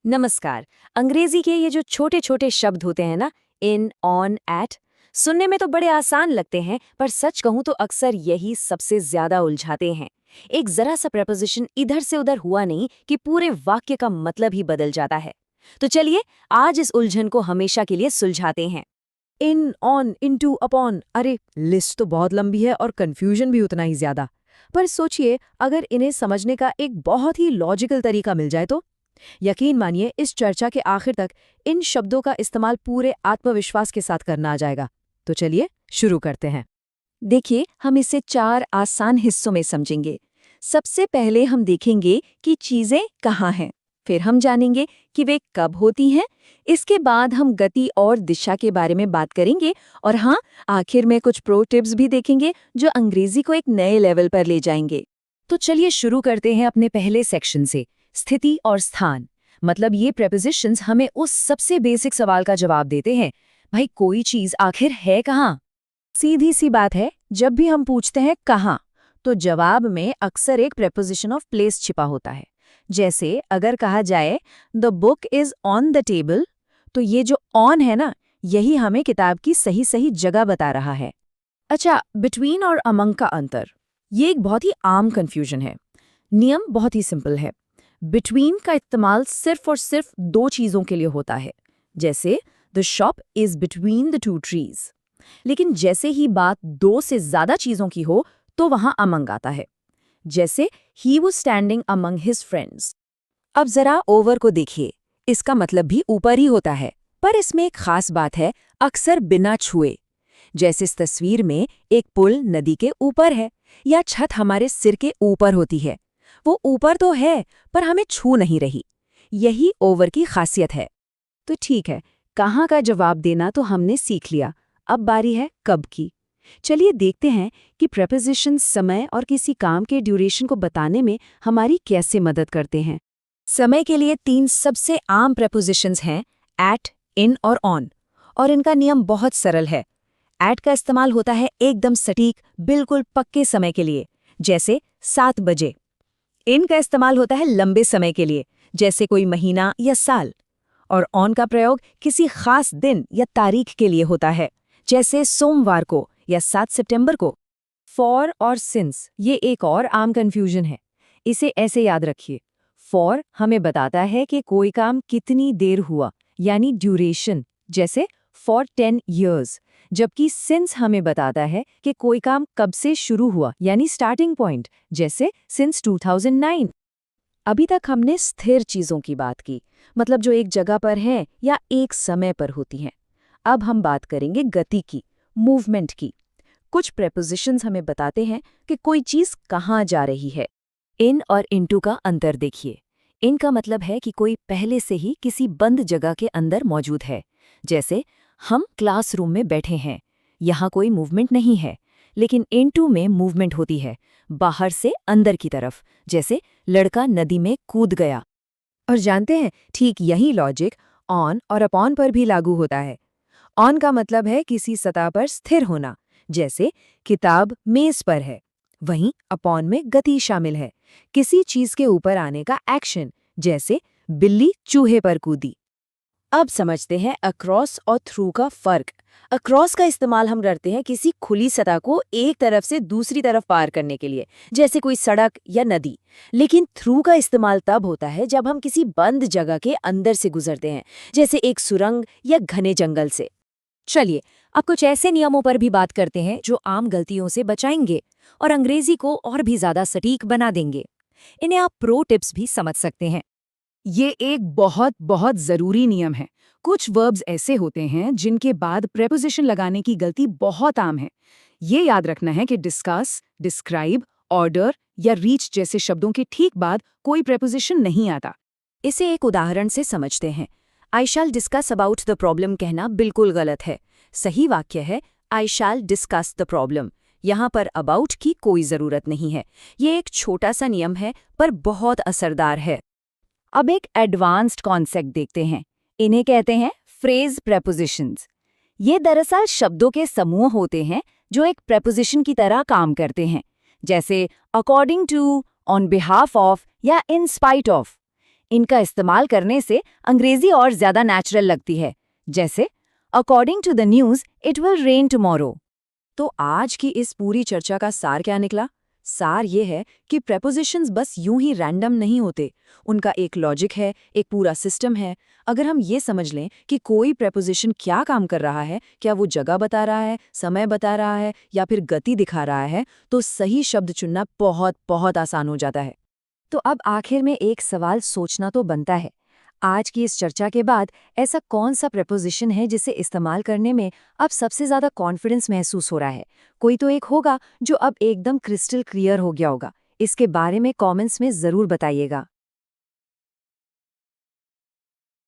नमस्कार। अंग्रेजी के ये जो छोटे छोटे शब्द होते हैं ना, इन, ऑन, एट, सुनने में तो बड़े आसान लगते हैं, पर सच कहूं तो अक्सर यही सबसे ज्यादा उलझाते हैं। एक जरा सा प्रपोजिशन इधर से उधर हुआ नहीं कि पूरे वाक्य का मतलब ही बदल जाता है। तो चलिए आज इस उलझन को हमेशा के लिए सुलझाते हैं। इन, ऑन, इनटू, अपॉन, अरे लिस्ट तो बहुत लंबी है और कंफ्यूजन भी उतना ही ज्यादा। पर सोचिए, अगर इन्हें समझने का एक बहुत ही लॉजिकल तरीका मिल जाए तो। यकीन मानिए, इस चर्चा के आखिर तक इन शब्दों का इस्तेमाल पूरे आत्मविश्वास के साथ करना आ जाएगा। तो चलिए शुरू करते हैं। देखिए, हम इसे 4 आसान हिस्सों में समझेंगे। सबसे पहले हम देखेंगे कि चीजें कहाँ हैं। फिर हम जानेंगे कि वे कब होती हैं। इसके बाद हम गति और दिशा के बारे में बात करेंगे और हाँ, आखिर में कुछ प्रो टिप्स भी देखेंगे जो अंग्रेजी को एक नए लेवल पर ले जाएंगे। तो चलिए शुरू करते हैं अपने पहले सेक्शन से, स्थिति और स्थान। मतलब ये प्रेपोजिशंस हमें उस सबसे बेसिक सवाल का जवाब देते हैं, भाई कोई चीज आखिर है कहाँ। सीधी सी बात है, जब भी हम पूछते हैं कहाँ, तो जवाब में अक्सर एक प्रेपोजिशन ऑफ प्लेस छिपा होता है। जैसे अगर कहा जाए the book is on the table, तो ये जो ऑन है ना, यही हमें किताब की सही सही जगह बता रहा है। अच्छा, बिटवीन और अमंग का अंतर, ये एक बहुत ही आम कंफ्यूजन है। नियम बहुत ही सिंपल है। बिटवीन का इस्तेमाल सिर्फ और सिर्फ 2 चीजों के लिए होता है, जैसे the shop is between the 2 trees. लेकिन जैसे ही बात 2 से ज्यादा चीजों की हो, तो वहां अमंग आता है। जैसे he was standing among his friends. अब जरा ओवर को देखिए, इसका मतलब भी ऊपर ही होता है, पर इसमें एक खास बात है, अक्सर बिना छुए। जैसे इस तस्वीर में एक पुल नदी के ऊपर है, या छत हमारे सिर के ऊपर होती है। वो ऊपर तो है, पर हमें छू नहीं रही। यही ओवर की खासियत है। तो ठीक है, कहाँ का जवाब देना तो हमने सीख लिया। अब बारी है कब की। चलिए देखते हैं कि प्रेपोजिशंस समय और किसी काम के ड्यूरेशन को बताने में हमारी कैसे मदद करते हैं। समय के लिए 3 सबसे आम प्रेपोजिशंस हैं, एट, इन और ऑन। और इनका नियम बहुत सरल है। एट का इस्तेमाल होता है एकदम सटीक, बिल्कुल पक्के समय के लिए, जैसे 7 बजे। इन का इस्तेमाल होता है लंबे समय के लिए, जैसे कोई महीना या साल। और ऑन का प्रयोग किसी खास दिन या तारीख के लिए होता है, जैसे सोमवार को या 7 सितंबर को। फॉर और सिंस, ये एक और आम कंफ्यूजन है। इसे ऐसे याद रखिए, फॉर हमें बताता है कि कोई काम कितनी देर हुआ, यानी ड्यूरेशन, जैसे फॉर 10 years, जबकि सिंस हमें बताता है कि कोई काम कब से शुरू हुआ, यानी स्टार्टिंग पॉइंट, जैसे सिंस 2009। अभी तक हमने स्थिर चीजों की बात की, मतलब जो एक जगह पर हैं या एक समय पर होती हैं। अब हम बात करेंगे गति की, मूवमेंट की। कुछ प्रेपोजिशंस हमें बताते हैं कि कोई चीज कहाँ जा रही है। इन और इनटू का अंतर देखिए। इन का मतलब है कि कोई पहले से ही किसी बंद जगह के अंदर मौजूद है, जैसे हम क्लासरूम में बैठे हैं, यहाँ कोई मूवमेंट नहीं है। लेकिन इनटू में मूवमेंट होती है, बाहर से अंदर की तरफ, जैसे लड़का नदी में कूद गया। और जानते हैं, ठीक यही लॉजिक ऑन और अपॉन पर भी लागू होता है। ऑन का मतलब है किसी सतह पर स्थिर होना, जैसे किताब मेज पर है। वहीं अपॉन में गति शामिल है, किसी चीज के ऊपर आने का एक्शन, जैसे बिल्ली चूहे पर कूदी। अब समझते हैं अक्रॉस और थ्रू का फर्क। अक्रॉस का इस्तेमाल हम करते हैं किसी खुली सतह को एक तरफ से दूसरी तरफ पार करने के लिए, जैसे कोई सड़क या नदी। लेकिन थ्रू का इस्तेमाल तब होता है जब हम किसी बंद जगह के अंदर से गुजरते हैं, जैसे एक सुरंग या घने जंगल से। चलिए अब कुछ ऐसे नियमों पर भी बात करते हैं जो आम गलतियों से बचाएंगे और अंग्रेजी को और भी ज्यादा सटीक बना देंगे। इन्हें आप प्रो टिप्स भी समझ सकते हैं। ये एक बहुत बहुत जरूरी नियम है। कुछ वर्ब्स ऐसे होते हैं जिनके बाद प्रेपोजिशन लगाने की गलती बहुत आम है। ये याद रखना है कि डिस्कस, डिस्क्राइब, ऑर्डर या रीच जैसे शब्दों के ठीक बाद कोई प्रेपोजिशन नहीं आता। इसे एक उदाहरण से समझते हैं। I shall discuss about the problem कहना बिल्कुल गलत है। सही वाक्य है I shall discuss the problem. यहाँ पर अबाउट की कोई जरूरत नहीं है। ये एक छोटा सा नियम है, पर बहुत असरदार है। अब एक एडवांस्ड कॉन्सेप्ट देखते हैं। इन्हें कहते हैं फ्रेज प्रेपोजिशंस। ये दरअसल शब्दों के समूह होते हैं जो एक प्रेपोजिशन की तरह काम करते हैं, जैसे according to, on behalf of या इन स्पाइट ऑफ। इनका इस्तेमाल करने से अंग्रेजी और ज्यादा नेचुरल लगती है, जैसे according to the news it will rain tomorrow. तो आज की इस पूरी चर्चा का सार क्या निकला? सार ये है कि प्रेपोजिशंस बस यूं ही रैंडम नहीं होते, उनका एक लॉजिक है, एक पूरा सिस्टम है। अगर हम ये समझ लें कि कोई प्रेपोजिशन क्या काम कर रहा है, क्या वो जगह बता रहा है, समय बता रहा है या फिर गति दिखा रहा है, तो सही शब्द चुनना बहुत बहुत आसान हो जाता है। तो अब आखिर में एक सवाल सोचना तो बनता है, आज की इस चर्चा के बाद ऐसा कौन सा प्रेपोजिशन है जिसे इस्तेमाल करने में अब सबसे ज्यादा कॉन्फिडेंस महसूस हो रहा है? कोई तो एक होगा जो अब एकदम क्रिस्टल क्लियर हो गया होगा। इसके बारे में कमेंट्स में जरूर बताइएगा।